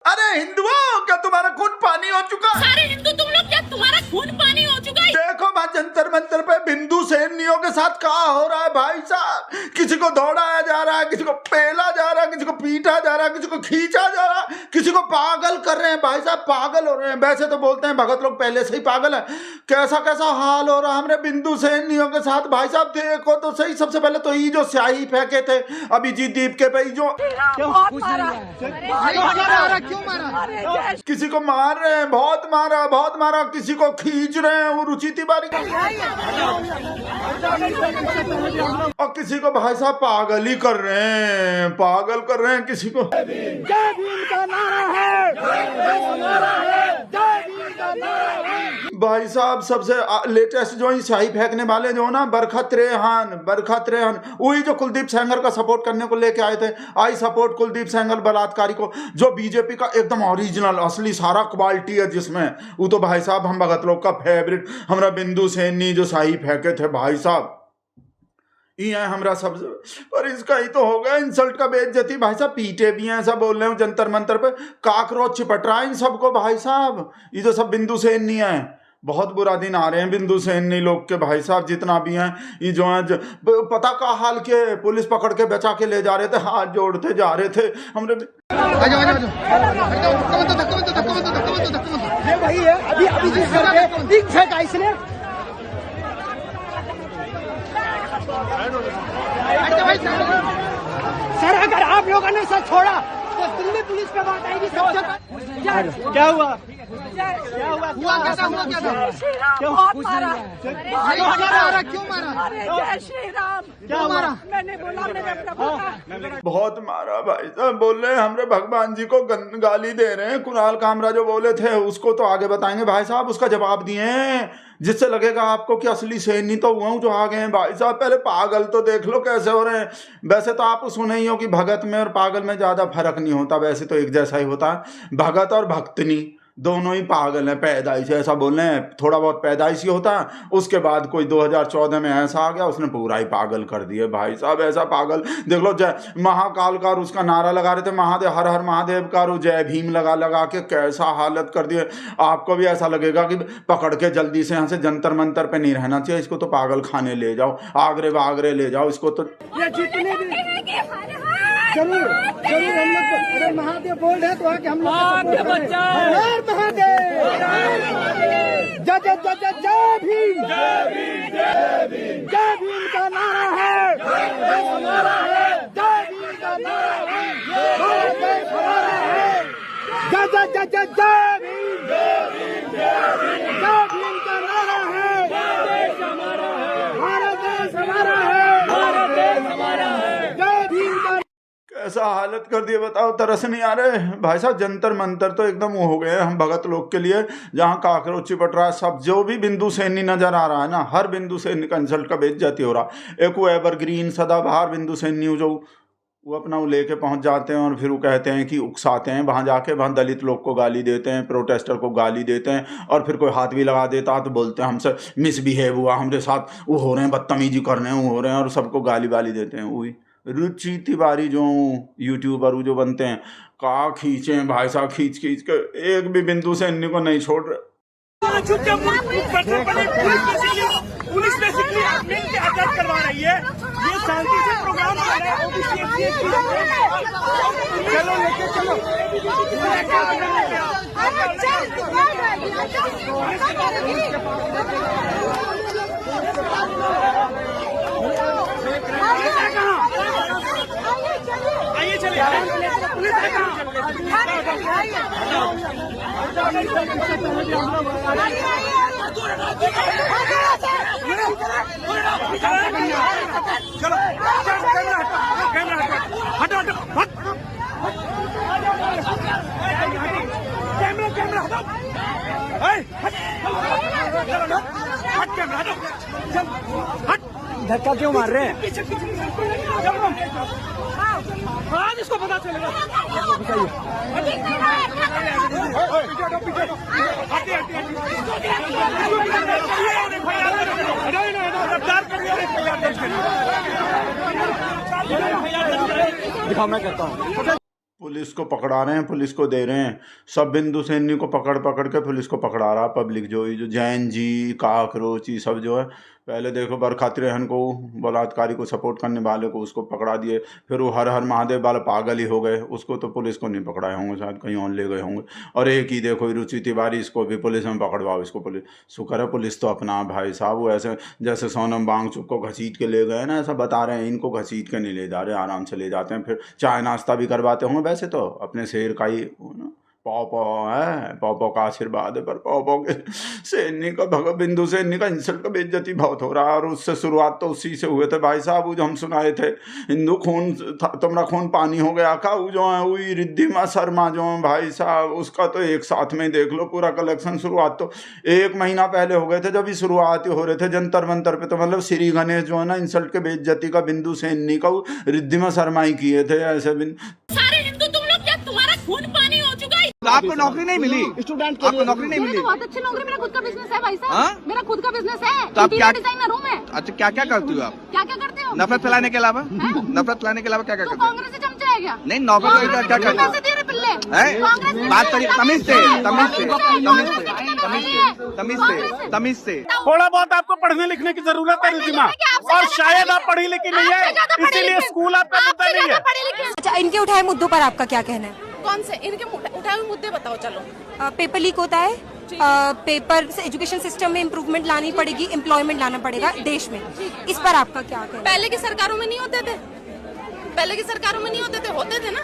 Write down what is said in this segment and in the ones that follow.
अरे हिंदुओं, क्या तुम्हारा खून पानी हो चुका? सारे हिंदू तुम लोग, क्या तुम्हारा खून पानी हो चुका है? देखो भाई, जंतर मंतर पे बिंदु सैनियों के साथ क्या हो रहा है भाई साहब। किसी को दौड़ाया जा रहा है, किसी को पेला जा रहा है, किसी को पीटा जा रहा है, किसी को खींचा जा रहा है, किसी को पागल कर रहे हैं भाई साहब, पागल हो रहे हैं। वैसे तो बोलते हैं भगत लोग पहले से ही पागल है, कैसा कैसा हाल हो रहा है हमारे बिंदु सैनियों के साथ भाई साहब। देखो तो सही, सबसे पहले तो ये जो स्याही फेंके थे अभिजीत दीप के पे, जो किसी को मार रहे हैं, बहुत मारा, किसी को खींच रहे हैं वो रुचि तिवारी और किसी को भाई साहब पागल ही कर रहे हैं, पागल कर रहे हैं किसी को। जय भीम का नारा है, जय भीम का नारा है। भाई साहब सबसे लेटेस्ट जो ही स्याही फेंकने वाले जो ना बरखा त्रेहान वही जो कुलदीप सेंगर का सपोर्ट करने को लेके आए थे। आई सपोर्ट कुलदीप सेंगर बलात्कारी को, जो बीजेपी का एकदम ओरिजिनल असली सारा क्वालिटी है जिसमें, वो तो भाई साहब हम भगत लोग का फेवरेट हमारा बिंदु सैनी जो स्याही फेंके थे भाई साहब, ये है हमारा सब। पर इसका ही तो हो गया इंसल्ट का बेइज्जती भाई साहब। पीटे भी हैं, सब बोल रहे हो जंतर मंतर पे काकरोच चिपट रहा है इन सबको भाई साहब। ये जो सब बिंदु सैनी है, बहुत बुरा दिन आ रहे हैं बिंदु सैनी लोग के भाई साहब, जितना भी हैं। ये जो है पता का हाल के पुलिस पकड़ के बचा के ले जा रहे थे, हाथ जोड़ते जा रहे थे हमने। वही है अभी जिस फेंका इसने। सर अगर आप लोगों ने सर छोड़ा तो दिल्ली पुलिस पे बात आएगी सबसे। क्या हुआ कैसा हुआ क्या था? बहुत मारा, क्यों मारा? जय श्री राम। क्या मारा? मैंने बोला मेरे प्रभु का। बहुत मारा भाई साहब। बोल रहे हैं हमरे भगवान जी को गाली दे रहे हैं। कुणाल कामरा जो बोले थे उसको तो आगे बताएंगे भाई साहब, उसका जवाब दिए हैं, जिससे लगेगा आपको कि असली सैनी तो हुआ हूँ जो आ गए हैं भाई साहब। पहले पागल तो देख लो कैसे हो रहे हैं। वैसे तो आप सुने ही हो कि भगत में और पागल में ज़्यादा फर्क नहीं होता, वैसे तो एक जैसा ही होता है। भगत और भक्तनी दोनों ही पागल हैं पैदाइश, ऐसा बोल रहे हैं। थोड़ा बहुत पैदाइश ही होता है, उसके बाद कोई 2014 में ऐसा आ गया उसने पूरा ही पागल कर दिए भाई साहब। ऐसा पागल देख लो, जय महाकाल का उसका नारा लगा रहे थे, महादेव हर हर महादेव का, जय भीम लगा के कैसा हालत कर दिए। आपको भी ऐसा लगेगा कि पकड़ के जल्दी से यहाँ से जंतर मंतर पे नहीं रहना चाहिए, इसको तो पागल खाने ले जाओ, आगरे बागरे ले जाओ इसको तो। जरूर हम लोग अगर महादेव बोल रहे तो आके हम लोग महादेव जय भीम, जय भीम का नारा है, जय भीम का नारा है, भारत देश हमारा है। जय भीम, जय भीम का नारा है, भारत देश हमारा है, जय भीम का। कैसा हालत कर दिए बताओ, तरस नहीं आ रहे भाई साहब। जंतर मंतर तो एकदम वो हो गए हैं हम भगत लोग के लिए, जहाँ काकरोच चिपट रहा है सब। जो भी बिंदु सैनी नजर आ रहा है ना, हर बिंदु सैनी का इंसल्ट का बेइज्जती हो रहा। एक वो एवरग्रीन सदाबहार बिंदु सैनी जो वो अपना वो लेके पहुंच जाते हैं और फिर वो कहते हैं कि उकसाते हैं, वहाँ जाके वहाँ दलित लोग को गाली देते हैं, प्रोटेस्टर को गाली देते हैं, और फिर कोई हाथ भी लगा देता है तो बोलते हैं हमसे मिसबिहेव हुआ, हमारे साथ वो हो रहे हैं, बदतमीजी कर रहे हैं, वो हो रहे हैं, और सबको गाली वाली देते हैं। वही रुचि तिवारी जो यूट्यूबर जो बनते हैं, का खींचे हैं भाई साहब, खींच के एक भी बिंदु सैनी को नहीं छोड़ रहे। पुलिस बेसिकली मिलकर अटैक करवा रही है, ये शांति से प्रोग्राम कर रहे हैं। चलो लेके चलो, आइए चलिए, पुलिस है कहाँ? चलो हटो कैमरा हटो, हट कैमरा हटो, चल हट। धक्का क्यों मार रहे हैं? आज इसको पता चलेगा। दिखाओ, मैं करता हूँ। पुलिस को पकड़ा रहे हैं, पुलिस को दे रहे हैं, सब बिंदु सैनी को पकड़ पकड़ के पुलिस को पकड़ा रहा पब्लिक। जो जैन जी, काकरोच, ये सब जो है, पहले देखो बरखा त्रेहन को, बलात्कारी को सपोर्ट करने वाले को, उसको पकड़ा दिए। फिर वो हर हर महादेव वाले पागल ही हो गए, उसको तो पुलिस को नहीं पकड़ाए होंगे, शायद कहीं और ले गए होंगे। और एक ही देखो रुचि तिवारी, इसको भी पुलिस में पकड़वाओ, इसको पुलिस, शुक्र है पुलिस तो अपना भाई साहब। वो ऐसे जैसे सोनम वांगचुक को घसीट के ले गए ना, ऐसा बता रहे हैं, इनको घसीट के नहीं ले जा रहे, आराम से ले जाते हैं। फिर चाय नाश्ता भी करवाते होंगे। वैसे तो अपने शेर का ही ना पौ है, पौ का आशीर्वाद है, पर पौ के सैनी का बिंदु सैनी का इंसल्ट का बेइज्जती बहुत हो रहा है। और उससे शुरुआत तो उसी से हुए थे भाई साहब। वो जो हम सुनाए थे, हिंदू खून तुम्हारा खून पानी हो गया का, वो जो है वही रिद्धिमा शर्मा जो है भाई साहब, उसका तो एक साथ में देख लो पूरा कलेक्शन। शुरुआत तो 1 महीना पहले हो गए थे जब ये शुरुआत हो रहे थे जंतर मंतर पे। तो मतलब श्री गणेश जो है ना, इंसल्ट के बेइज्जती का बिंदु सैनी का रिद्धिमा शर्मा ही किए थे ऐसे। सारे हिंदू तुम लोग क्या, तुम्हारा खून पानी हो चुका है। आपको नौकरी नहीं मिली, स्टूडेंट आपको नौकरी नहीं मिली। बहुत अच्छी नौकरी, मेरा खुद का बिजनेस है भाई साहब। हाँ? मेरा खुद का बिजनेस है, तो आप क्या डिजाइनर हूँ मैं। अच्छा, क्या क्या करती हो आप? क्या क्या करते हो? नफरत फैलाने के अलावा, नफरत फैलाने के अलावा क्या क्या तो करते हो? कांग्रेस से चमचा है क्या? नहीं, नौकरी क्या करते हो? पैसे दे रहे पिल्ले। हैं? बात करिए तमीज से, तमीज से, तमीज से, तमीज से, तमीज से, तमीज से। थोड़ा बहुत आपको पढ़ने लिखने की जरूरत है रिद्धिमा, और शायद आप पढ़ी लिखी नहीं है, इसीलिए स्कूल आपका मुद्दा नहीं है। अच्छा, इनके उठाए मुद्दों पर आपका क्या कहना है? कौन से इनके उठाए हुए मुद्दे बताओ। चलो, पेपर लीक होता है, पेपर से एजुकेशन सिस्टम में इम्प्रूवमेंट लानी पड़ेगी, एम्प्लॉयमेंट लाना पड़ेगा देश में। इस पर आपका क्या कहना है? पहले की सरकारों में नहीं होते थे, पहले की सरकारों में नहीं होते थे ना।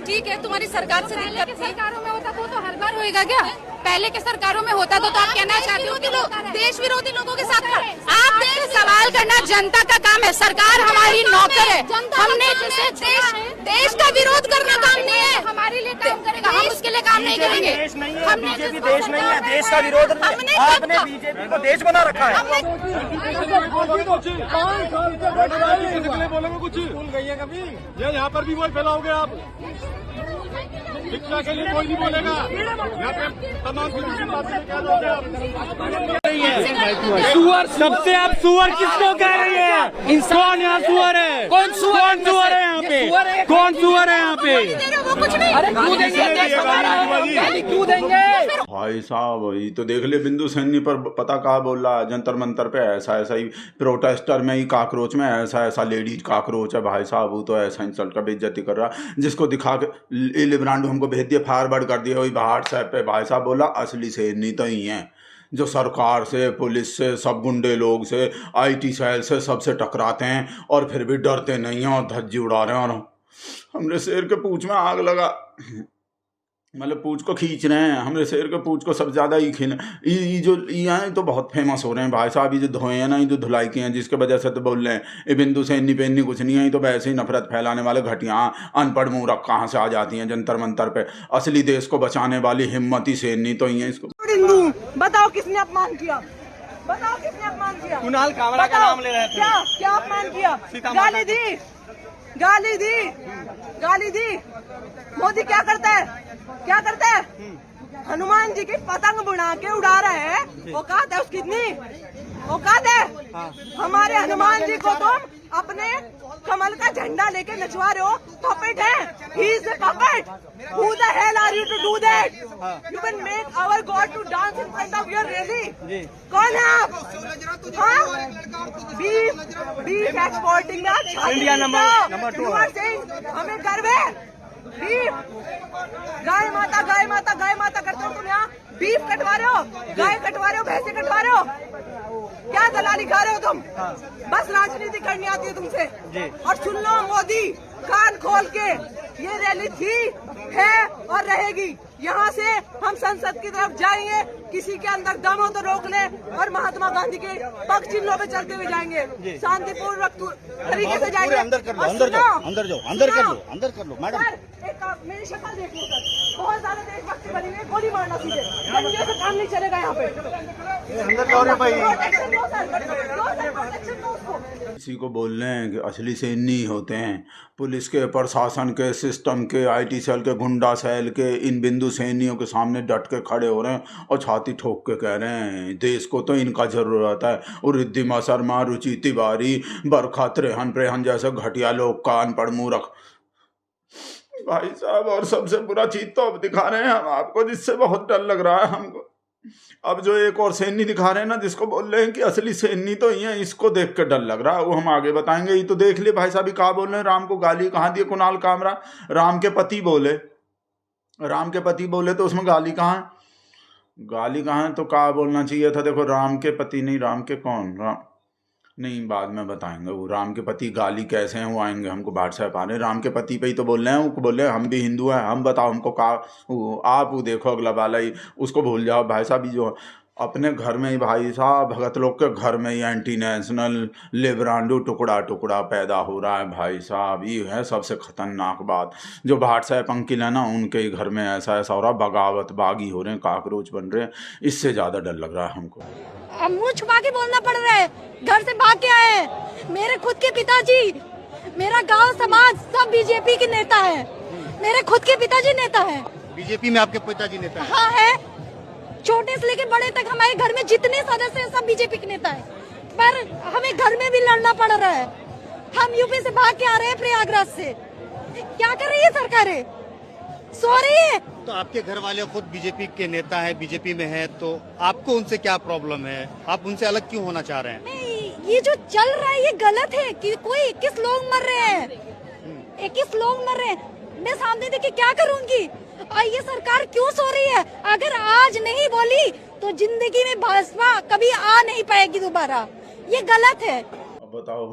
ठीक है, तुम्हारी सरकार से दिक्कत थी। सरकारों में होता तो हर बार होएगा क्या? पहले के सरकारों में होता तो आप कहना चाहते हो कि लोग देश विरोधी लोगों के साथ आप सवाल करना जनता का काम है। सरकार हमारी नौकर है, हमने देश का विरोध करना काम नहीं है। हमारे लिए काम करेगा, हम उसके लिए काम नहीं करेंगे। देश नहीं है, बीजेपी देश नहीं है, देश का विरोध नहीं। आपने बीजेपी को देश बना रखा है। बोलोगे कुछ भूल गई है कभी? ये यहाँ पर भी वही फैलाओगे आप। शिक्षा के लिए कोई नहीं बोलेगा यहाँ पे। तमाम सुअर, सबसे आप सुअर किसको कह रही है? कौन यहाँ सुअर है? कौन सुअर है यहाँ पे? कौन सुअर है यहाँ पे? क्यों देंगे? भाई साहब ये तो देख ले, बिंदु सैनी पर पता कहा बोल रहा है, जंतर मंतर पे ऐसा ऐसा ही, प्रोटेस्टर में ही काकरोच में ऐसा ऐसा लेडीज काकरोच है भाई साहब। वो तो ऐसा इंसल्ट का बेइज्जती कर रहा, जिसको दिखा के लिब्रांडो हमको भेज दिया, फॉरवर्ड कर दिया वही व्हाट्सएप पे। भाई साहब बोला असली सैनी तो ही है जो सरकार से, पुलिस से, सब गुंडे लोग से, IT सेल से, सबसे टकराते हैं और फिर भी डरते नहीं हैं और धज्जी उड़ा रहे हैं। और हमरे शेर के पूंछ में आग लगा, मतलब पूंछ को खींच रहे हैं, हमरे शेर के पूंछ को सबसे ज़्यादा ही खींच। ये जो यहाँ तो बहुत फेमस हो रहे हैं भाई साहब, ये जो धोए हैं ना, ये जो धुलाई के हैं, जिसके वजह से तो बोल रहे हैं ये बिंदु सैनी पेन्नी कुछ नहीं है। ये तो वैसे ही नफरत फैलाने वाले घटिया अनपढ़ मूर्ख कहाँ से आ जाती हैं जंतर मंतर पे। असली देश को बचाने वाली हिम्मती सैनी तो ही है। इसको बताओ किसने अपमान किया? बताओ किसने अपमान किया? कुणाल कामरा का नाम ले रहे थे। क्या अपमान किया? गाली दी, गाली दी, गाली दी। मोदी क्या करता है? क्या करता है? हनुमान जी की पतंग बुना के उड़ा रहा है। औकात है उसकी इतनी? औकात है? हमारे हनुमान जी को तुम अपने कमल का झंडा लेके नचवा रहे हो। पपेट है, he is a puppet. Who the hell are you to do that? You can make our God to dance in front of your rally. कौन है आप? हाँ? Beef exporting में इंडिया नंबर 2 हमें गर्व है। बीफ, गाय माता गाय माता गाय माता करते हो तुम यहाँ। बीफ कटवा रहे हो, गाय कटवा रहे हो, भैंसे कटवा रहे हो, क्या दलाली खा रहे हो तुम? बस राजनीति करनी आती है तुमसे। और सुन लो मोदी, कान खोल के, ये रैली थी, है और रहेगी। यहाँ से हम संसद की तरफ जाएंगे, किसी के अंदर दम हो तो रोक ले, और महात्मा गांधी के पग चिन्हों पे चलते हुए जाएंगे, शांतिपूर्वक तरीके से जाएंगे। अंदर कर लो, अंदर जाओ, अंदर जाओ, अंदर कर लो, अंदर कर लो मैडम। एक मेरी शक्ल देख लो सर, बहुत ज्यादा देशभक्ति बनी हुई है, गोली मारना सीधे, डंडे से काम नहीं चलेगा यहाँ पे। अंदर जाओ रे भाई। प्रोटेक्शन दो सर, प्रोटेक्शन दो उसको। किसी को बोल रहे हैं कि असली सैनी होते हैं, पुलिस के, प्रशासन के, सिस्टम के, IT सेल के, गुंडा सेल के, इन बिंदु सैनियों के सामने डट के खड़े हो रहे हैं और छाती ठोक के कह रहे हैं देश को तो इनका जरूरत है। और रिद्धिमा शर्मा, रुचि तिवारी, बरखा त्रेहन जैसे घटिया लोग का, अनपढ़ मूर्ख भाई साहब, और सबसे बुरा चीज तो अब दिखा रहे हैं हम आपको, जिससे बहुत डर लग रहा है हमको। अब जो एक और सैनी दिखा रहे हैं ना, जिसको बोल रहे हैं कि असली सैनी तो ये है, इसको देख के डर लग रहा है। वो हम आगे बताएंगे। ये तो देख लिए भाई साहब, कहा बोल रहे हैं, राम को गाली कहाँ दी कुणाल कामरा? राम के पति बोले, राम के पति बोले तो उसमें गाली कहाँ है? गाली कहाँ है? तो कहा बोलना चाहिए था, देखो राम के पति नहीं, राम के कौन, राम नहीं, बाद में बताएंगे। वो राम के पति गाली कैसे हैं वो आएंगे, हमको व्हाट्सएप आ रहे हैं। राम के पति पे ही तो बोल रहे हैं, वो बोल रहे हैं हम भी हिंदू हैं, हम बताओ हमको कहा आप वो देखो अगला वाला ही, उसको भूल जाओ भाई साहब। ये जो अपने घर में ही भाई साहब, भगत लोग के घर में ही एंटी नेशनल लिबरांडो टुकड़ा टुकड़ा पैदा हो रहा है भाई साहब। ये है सबसे खतरनाक बात। जो व्हाट्सएप अंकिल है ना, उनके ही घर में ऐसा ऐसा हो रहा, बगावत बागी हो रहे हैं, काकरोच बन रहे हैं। इससे ज़्यादा डर लग रहा है हमको। अब मुंह छुपा के बोलना पड़ रहा है, घर से भाग के आए हैं। मेरे खुद के पिताजी, मेरा गांव समाज सब बीजेपी के नेता है। मेरे खुद के पिताजी नेता है। बीजेपी में आपके पिताजी नेता है? हाँ है, छोटे से लेके बड़े तक हमारे घर में जितने सदस्य हैं सब बीजेपी के नेता है। पर हमें घर में भी लड़ना पड़ रहा है। हम यूपी से भाग के आ रहे हैं, प्रयागराज से। क्या कर रही है सरकारें? सो रही है। तो आपके घर वाले खुद बीजेपी के नेता है, बीजेपी में है, तो आपको उनसे क्या प्रॉब्लम है? आप उनसे अलग क्यों होना चाह रहे हैं? नहीं, ये जो चल रहा है ये गलत है कि कोई 21 लोग मर रहे हैं, 21 लोग मर रहे हैं। मैं सामने देखे क्या करूंगी? और ये सरकार क्यों सो रही है? अगर आज नहीं बोली तो जिंदगी में भाजपा कभी आ नहीं पाएगी दोबारा। ये गलत है। अब बताओ,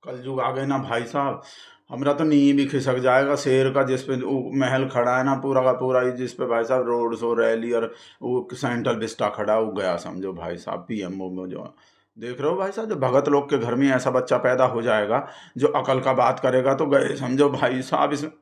कल युग आ गए ना भाई साहब, हमारा तो नींव भी खिसक जाएगा। शेर का जिसपे महल खड़ा है ना पूरा का पूरा, जिसपे भाई साहब रोड शो रैली और वो सेंट्रल विस्टा खड़ा, वो गया समझो भाई साहब। पीएमओ में जो देख रहे हो भाई साहब, जो भगत लोग के घर में ऐसा बच्चा पैदा हो जाएगा जो अकल का बात करेगा, तो गए समझो भाई साहब। इसमें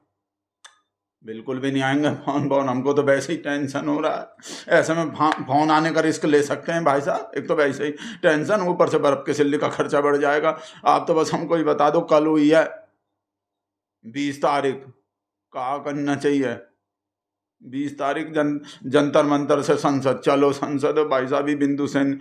बिल्कुल भी नहीं आएंगे फोन। हमको तो वैसे ही टेंशन हो रहा है। ऐसे में फोन आने का रिस्क ले सकते हैं भाई साहब? एक तो वैसे ही टेंशन, ऊपर से बर्फ के सिल्ली का खर्चा बढ़ जाएगा। आप तो बस हमको ही बता दो, कल हुई है 20 तारीख, क्या करना चाहिए? 20 तारीख जंतर मंतर से संसद। चलो संसद भाई साहब, बिंदु सेन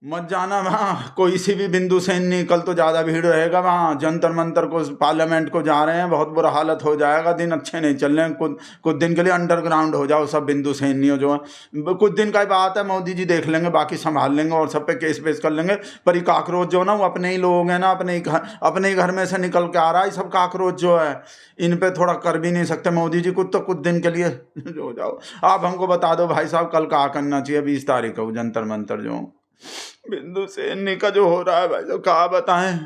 मत जाना वहाँ, कोई सी भी बिंदु सेन नहीं। कल तो ज़्यादा भीड़ रहेगा वहाँ। जंतर मंतर को, पार्लियामेंट को जा रहे हैं, बहुत बुरा हालत हो जाएगा। दिन अच्छे नहीं चल रहे हैं। कुछ दिन के लिए अंडरग्राउंड हो जाओ सब बिंदु सेन नहीं हो जो है। कुछ दिन का बात है, मोदी जी देख लेंगे, बाकी संभाल लेंगे और सब पे केस बेस कर लेंगे। पर ये काकरोच जो ना, वो अपने ही लोग हैं ना, अपने ही घर में से निकल के आ रहा है सब काकरोच जो है। इन पे थोड़ा कर भी नहीं सकते मोदी जी कुछ, तो कुछ दिन के लिए हो जाओ। आप हमको बता दो भाई साहब, कल क्या करना चाहिए 20 तारीख को जंतर मंतर जो बिंदु सेन का जो हो रहा है भाई साहब, क्या बताएं।